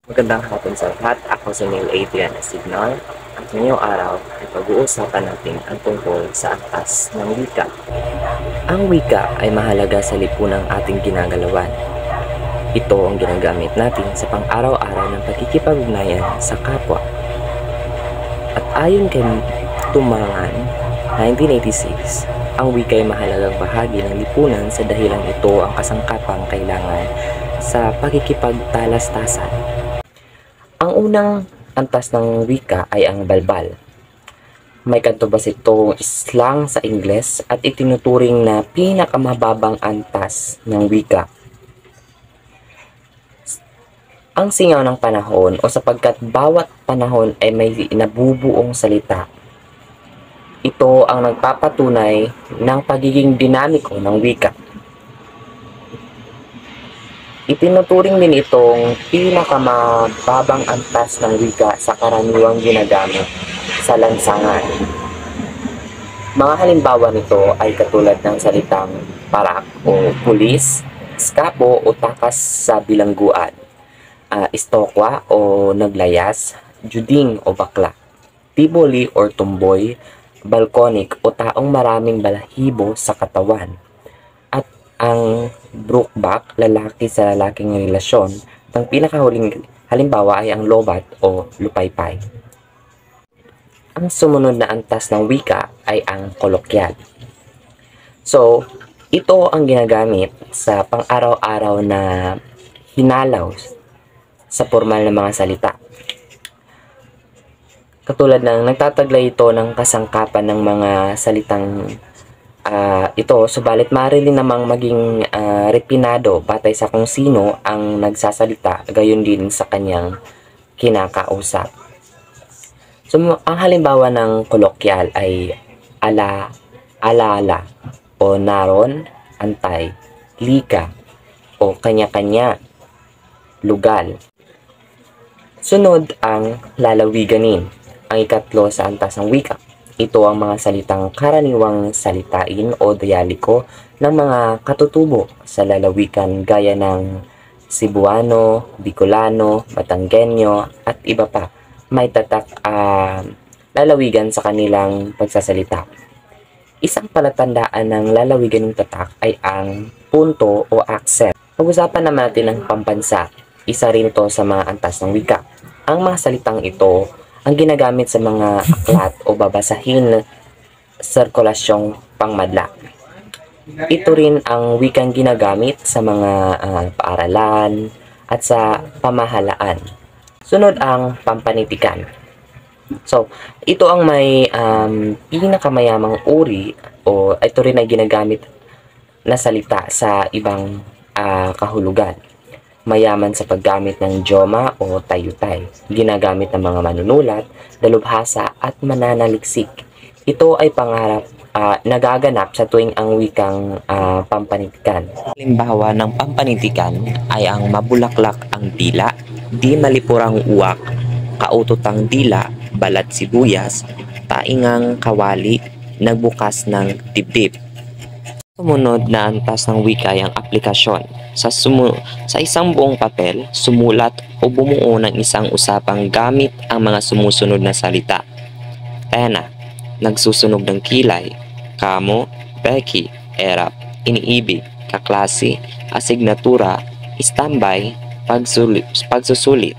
Magandang hapon sa lahat. Ako si Neil Adrian Asignal. At ngayong araw ay pag-uusapan natin ang tungkol sa antas ng wika. Ang wika ay mahalaga sa lipunang ating ginagalawan. Ito ang ginagamit natin sa pang-araw-araw ng pagkikipag-ugnayan sa kapwa. At ayon kay Tumangan, 1986, ang wika ay mahalagang bahagi ng lipunan sa dahilang ito ang kasangkapang kailangan sa pagkikipagtalastasan. Ang unang antas ng wika ay ang balbal. May kantubas itong slang sa Ingles at itinuturing na pinakamababang antas ng wika. Ang singaw ng panahon o sapagkat bawat panahon ay may nabubuong salita. Ito ang nagpapatunay ng pagiging dinamiko ng wika. Itinuturing din itong pinakamababang antas ng wika sa karaniwang ginagamit sa lansangan. Mga halimbawa nito ay katulad ng salitang parak o pulis, skapo o takas sa bilangguan, istokwa o naglayas, juding o bakla, tiboli or tumboy, balkonik o taong maraming balahibo sa katawan. Ang brookback, lalaki sa lalaking relasyon. Ang pinakahuling halimbawa ay ang lobat o lupaypay. Ang sumunod na antas ng wika ay ang kolokyal. So, ito ang ginagamit sa pang-araw-araw na hinalaw sa formal na mga salita. Katulad ng nagtataglay ito ng kasangkapan ng mga salitang ito, subalit maaari rin namang maging repinado batay sa kung sino ang nagsasalita, gayon din sa kanyang kinakausap. So, ang halimbawa ng kolokyal ay alala o naron, antay, lika o kanya-kanya, lugal. Sunod ang lalawiganin, ang ikatlo sa antas ng wika. Ito ang mga salitang karaniwang salitain o dialiko ng mga katutubo sa lalawigan gaya ng Cebuano, Bicolano, Batanggenyo at iba pa. May tatak lalawigan sa kanilang pagsasalita. Isang palatandaan ng lalawigan ng tatak ay ang punto o accent. Pag-usapan naman natin ang pambansa. Isa rin ito sa mga antas ng wika. Ang mga salitang ito ang ginagamit sa mga aklat o babasahin sirkulasyong pangmadla. Ito rin ang wikang ginagamit sa mga paaralan at sa pamahalaan. Sunod ang pampanitikan. So, ito ang may pinakamayamang uri o ito rin ay ginagamit na salita sa ibang kahulugan. Mayaman sa paggamit ng idioma o tayutay, ginagamit ng mga manunulat, dalubhasa at mananaliksik. Ito ay nagaganap sa tuwing ang wikang pampanitikan. Halimbawa ng pampanitikan ay ang mabulaklak ang dila, di malipurang uwak, kaututang dila, balat sibuyas, taingang kawali, nagbukas ng dibdib. Sumunod na antas ng wika ay ang aplikasyon. Sa isang buong papel, sumulat o bumuo ng isang usapang gamit ang mga sumusunod na salita. Tena, nagsusunog ng kilay, kamo, peki, erap, iniibig, kaklase, asignatura, standby, pagsusulit,